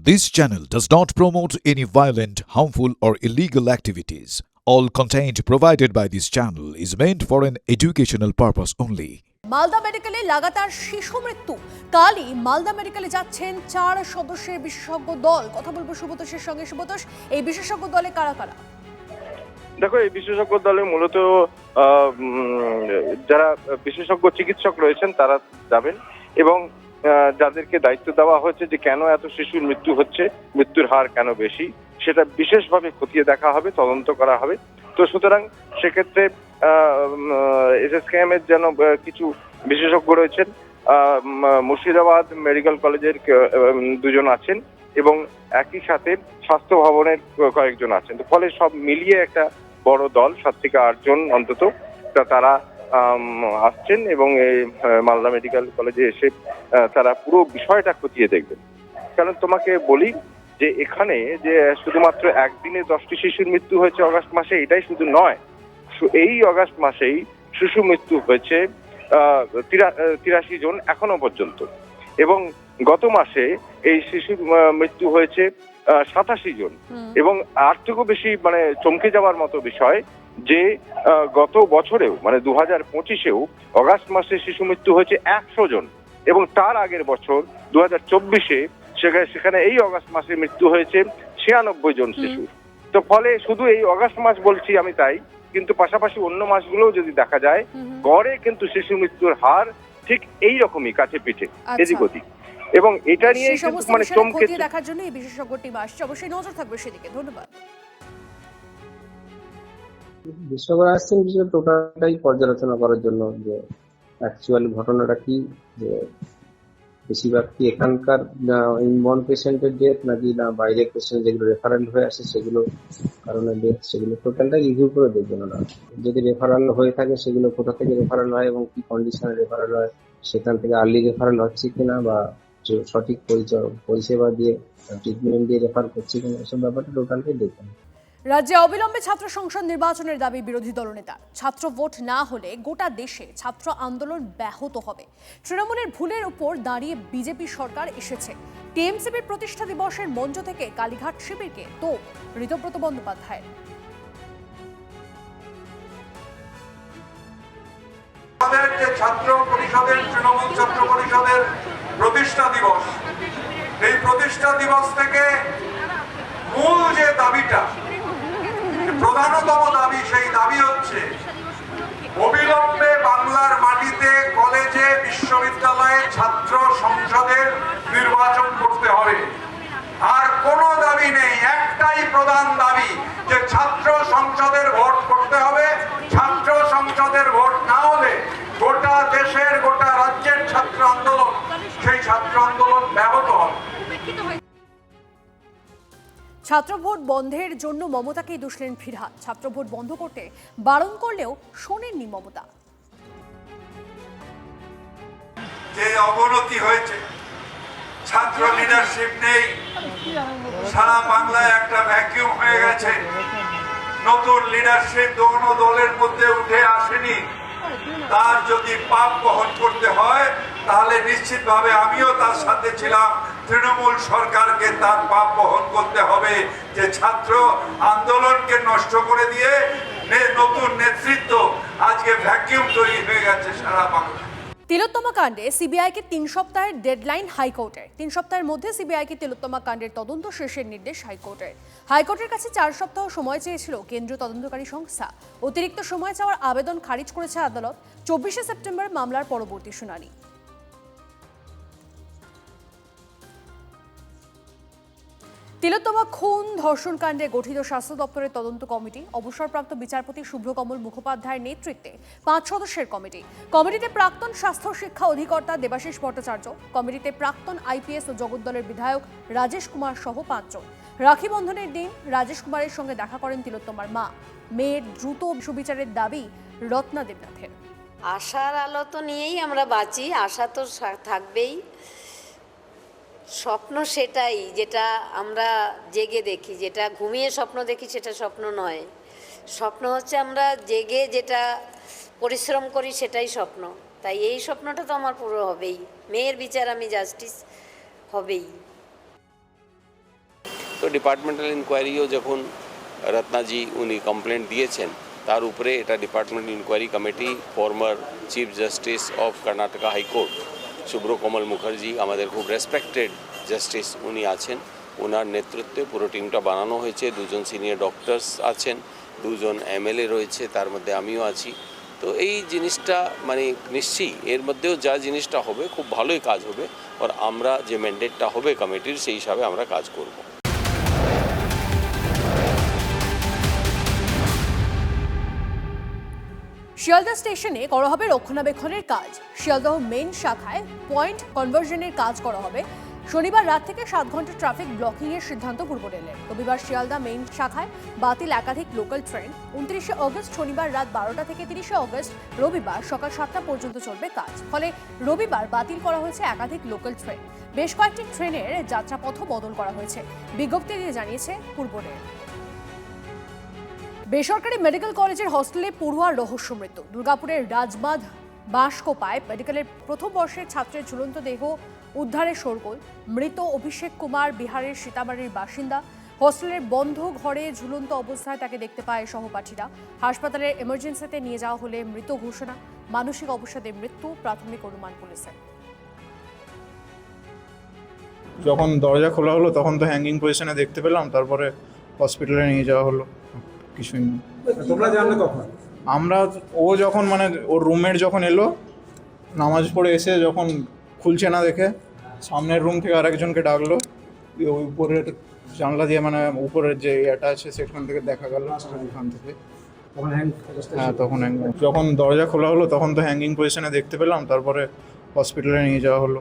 This channel does not promote any violent, harmful, or illegal activities. All content provided by this channel is meant for an educational purpose only. Malda মেডিকেলে লাগাতার শিশু মৃত্যু। কালই মালদা মেডিকেলে যাচ্ছেন 4 সদস্যের বিশেষজ্ঞ দল। কথা বলবো সুব্রতোষের সঙ্গে। সুব্রতোষ, এই বিশেষজ্ঞ দলে কারা কারা? দেখো, এই বিশেষজ্ঞ দলে মূলত যারা বিশেষজ্ঞ চিকিৎসক রয়েছেন তারা যাবেন এবং যাদেরকে দায়িত্ব দেওয়া হয়েছে যে কেন এত শিশুর মৃত্যু হচ্ছে, মৃত্যুর হার কেন বেশি, সেটা বিশেষভাবে খতিয়ে দেখা হবে, তদন্ত করা হবে। তো সুতরাং সেক্ষেত্রে এসএসকেএম এর যেন কিছু বিশেষজ্ঞ রয়েছেন, মুর্শিদাবাদ মেডিকেল কলেজের দুজন আছেন এবং একই সাথে স্বাস্থ্য ভবনের কয়েকজন আছেন। তো ফলে সব মিলিয়ে একটা বড় দল, 7 থেকে 8 জন অন্তত তারা আসছেন এবং এই মালদা মেডিকেল কলেজে এসে তারা পুরো বিষয়টা খতিয়ে দেখবেন। কারণ তোমাকে বলি যে এখানে যে শুধুমাত্র একদিনে 10টি শিশুর মৃত্যু হয়েছে অগাস্ট মাসে, এটাই শুধু নয়, এই অগাস্ট মাসেই শিশু মৃত্যু হয়েছে 83 জন এখনো পর্যন্ত, এবং গত মাসে এই শিশু মৃত্যু হয়েছে 87 জন। এবং আর থেকেও বেশি চমকে যাওয়ার মতো বিষয় যে গত বছরেও 2025-এও অগাস্ট মাসে শিশু মৃত্যু হয়েছে 100 জন, এবং তার আগের বছর 2024-এ সেখানে এই অগাস্ট মাসে মৃত্যু হয়েছে 96 জন শিশু। তো ফলে শুধু এই অগাস্ট মাস বলছি আমি তাই, কিন্তু পাশাপাশি অন্য মাসগুলোও যদি দেখা যায় গড়ে কিন্তু শিশু মৃত্যুর হার ঠিক এই রকমই, কাছে পিঠে, এদিক ওদিক। এবং এটা নিয়ে চমকে দেখার জন্য এই বিশেষজ্ঞ টিম আসছে, অবশ্যই নজর থাকবে সেদিকে। ধন্যবাদ। বিশেষজ্ঞরা আসছেন বিষয়ে টোটালটাই পর্যালোচনা করার জন্য যে অ্যাকচুয়ালি ঘটনাটা কি, যে বেশিরভাগ কি এখানকার ইনবর্ন পেশেন্টের ডেথ নাকি না বাইরের পেশেন্ট যেগুলো রেফারেল হয়ে আসে সেগুলো কারণে ডেথ, সেগুলো টোটালটা রিভিউ করে দেখবেন ওরা। যদি রেফারেল হয়ে থাকে সেগুলো কোথা থেকে রেফারেল হয় এবং কি কন্ডিশনে রেফারেল হয়, সেখান থেকে আর্লি রেফারেল হচ্ছে কিনা বা সঠিক পরিষেবা দিয়ে ট্রিটমেন্ট দিয়ে রেফার করছে কিনা, এসব ব্যাপারটা টোটালটাই দেখবেন। রাজ্যে অবিলম্বে ছাত্র সংসদ নির্বাচনের দাবি বিরোধী দলনেতার। ছাত্র ভোট না হলে গোটা দেশে ছাত্র আন্দোলন ব্যাহত হবে। তৃণমূলের ভুলের উপর দাঁড়িয়ে বিজেপি সরকার এসেছে। টিএমসিপির প্রতিষ্ঠা দিবসের মঞ্চ থেকে কালীঘাট শিবিরকে তো ঋতব্রত বন্দ্যোপাধ্যায়। যে ছাত্র পরিষদের, তৃণমূল ছাত্র পরিষদের প্রতিষ্ঠা দিবস, এই প্রতিষ্ঠা দিবস থেকে মূল যে দাবিটা, প্রধানতম দাবি, সেই দাবি হচ্ছে অবিলম্বে বাংলার মাটিতে কলেজে, বিশ্ববিদ্যালয়ে ছাত্র সংসদের নির্বাচন করতে হবে। আর কোনো দাবি নেই, একটাই প্রধান দাবি যে ছাত্র সংসদের ভোট করতে হবে। ছাত্র সংসদের ভোট না হলে গোটা দেশের, গোটা রাজ্যের ছাত্র আন্দোলন, সেই ছাত্র আন্দোলন ব্যাহত হবে। ছাত্র ভোট বন্ধের জন্য মমতাকেই দুষলেন ফিরহাদ। ছাত্র ভোট বন্ধ করতে বারণ করলেও শোনেননি মমতা। যে অবনতি হয়েছে, ছাত্র লিডারশিপ নেই, সারা বাংলায় একটা ভ্যাকিউম হয়ে গেছে। নতুন লিডারশিপ কোনো দলের মধ্যে উঠে আসেনি। তার যদি পাপ বহন করতে হয় তাহলে নিশ্চিতভাবে, আমিও তার সাথে ছিলাম, তৃণমূল সরকারকে তার পাপ বহন করতে হবে যে ছাত্র আন্দোলনকে নষ্ট করে দিয়ে নতুন নেতৃত্ব, আজকে ভ্যাকিউম তৈরি হয়ে গেছে সারা বাংলায়। তিলোত্তমা কাণ্ডে সিবিআইকে 3 সপ্তাহের ডেডলাইন হাইকোর্টের। 3 সপ্তাহের মধ্যে সিবিআইকে তিলোত্তমা কাণ্ডের তদন্ত শেষের নির্দেশ হাইকোর্টের। হাইকোর্টের কাছে 4 সপ্তাহ সময় চেয়েছিল কেন্দ্রীয় তদন্তকারী সংস্থা। অতিরিক্ত সময় চাওয়ার আবেদন খারিজ করেছে আদালত। 24শে সেপ্টেম্বর মামলার পরবর্তী শুনানি। তিলোত্তমা খুন ধর্ষণ কাণ্ডে গঠিত স্বাস্থ্য দপ্তরের তদন্ত কমিটি, অবসরপ্রাপ্ত বিচারপতি শুভ্রকমল মুখোপাধ্যায়ের নেতৃত্বে 5 সদস্যের কমিটি। কমিটিতে প্রাক্তন স্বাস্থ্য শিক্ষা অধিকর্তা দেবাশিস ভট্টাচার্য, কমিটিতে প্রাক্তন আইপিএস ও জগদ্দলের বিধায়ক রাজেশ কুমার সহ 5 জন। রাখি বন্ধনের দিন রাজেশ কুমারের সঙ্গে দেখা করেন তিলোত্তমার মা। মেয়ের দ্রুত সুবিচারের দাবি রত্না দেবনাথের। আশার আলো তো নিয়েই আমরা বাঁচি, আশা তো থাকবেই। স্বপ্ন সেটাই যেটা আমরা জেগে দেখি, যেটা ঘুমিয়ে স্বপ্ন দেখি সেটা স্বপ্ন নয়। স্বপ্ন হচ্ছে আমরা জেগে যেটা পরিশ্রম করি সেটাই স্বপ্ন। তাই এই স্বপ্নটা তো আমার পুরো হবেই, মেয়ের বিচার, আমি জাস্টিস হবেই। তো ডিপার্টমেন্টাল ইনকোয়ারিও যখন রত্নাজি উনি কমপ্লেন্ট দিয়েছেন তার উপরে এটা department inquiry committee former chief justice of Karnataka high court Subhrakamal Mukherjee আমাদের খুব রেসপেক্টেড জাস্টিস উনি আছেন, ওনার নেতৃত্বে পুরো টিমটা বানানো হয়েছে। 2জন সিনিয়র ডক্টরস আছেন, 2জন MLA রয়েছে, তার মধ্যে আমিও আছি। তো এই জিনিসটা মানে নিশ্চয়ই এর মধ্যেও যা জিনিসটা হবে খুব ভালোই কাজ হবে, আর আমরা যে ম্যান্ডেটটা হবে কমিটির সেই হিসাবে আমরা কাজ করব। শিয়ালদা স্টেশনে করা হবে রক্ষণাবেক্ষণের কাজ। শিয়ালদহ মেন শাখায় পয়েন্ট কনভার্সনের কাজ করা হবে। শনিবার রাত থেকে 7 ঘন্টা ট্রাফিক ব্লকিং এর সিদ্ধান্ত পূর্ব রেলের। রবিবার শিয়ালদা মেইন শাখায় বাতিল একাধিক লোকাল ট্রেন। 29শে অগস্ট শনিবার রাত 12টা থেকে 30শে অগস্ট রবিবার সকাল 7টা পর্যন্ত চলবে কাজ। ফলে রবিবার বাতিল করা হয়েছে একাধিক লোকাল ট্রেন। বেশ কয়েকটি ট্রেনের যাত্রাপথও বদল করা হয়েছে, বিজ্ঞপ্তি দিয়ে জানিয়েছে পূর্ব রেল। বেসরকারি মেডিকেল কলেজের হস্টেলে পড়ুয়ার রহস্য মৃত্যু। দুর্গাপুরের রাজবাঁধ বাঁশকোপায় মেডিকেলের প্রথম বর্ষের ছাত্রের ঝুলন্ত দেহ উদ্ধারের শোরগোল। মৃত অভিষেক কুমার বিহারের সীতামারির বাসিন্দা। হস্টেলের বন্ধ ঘরে ঝুলন্ত অবস্থায় তাকে দেখতে পায় সহপাঠীরা। হাসপাতালের এমার্জেন্সিতে নিয়ে যাওয়া হলে মৃত ঘোষণা। মানসিক অবসাদে মৃত্যু প্রাথমিক অনুমান পুলিশের। যখন দরজা খোলা হলো তখন তো হ্যাঙ্গিং পজিশনে দেখতে পেলাম, তারপরে হসপিটালে নিয়ে যাওয়া হলো। কিছুই না। তোমরা জানলে কখন? আমরা ও যখন মানে ওর রুমমেট যখন এলো নামাজ পড়ে এসে যখন খুলছে না দেখে সামনের রুম থেকে আরেকজনকে ডাকলো, দিয়ে ওই উপরের জানলা দিয়ে মানে উপরের যে ইয়েটা আছে সেখান থেকে দেখা গেল ওখান থেকে। হ্যাঁ তখন যখন দরজা খোলা হলো তখন তো হ্যাঙ্গিং পজিশনে দেখতে পেলাম, তারপরে হসপিটালে নিয়ে যাওয়া হলো।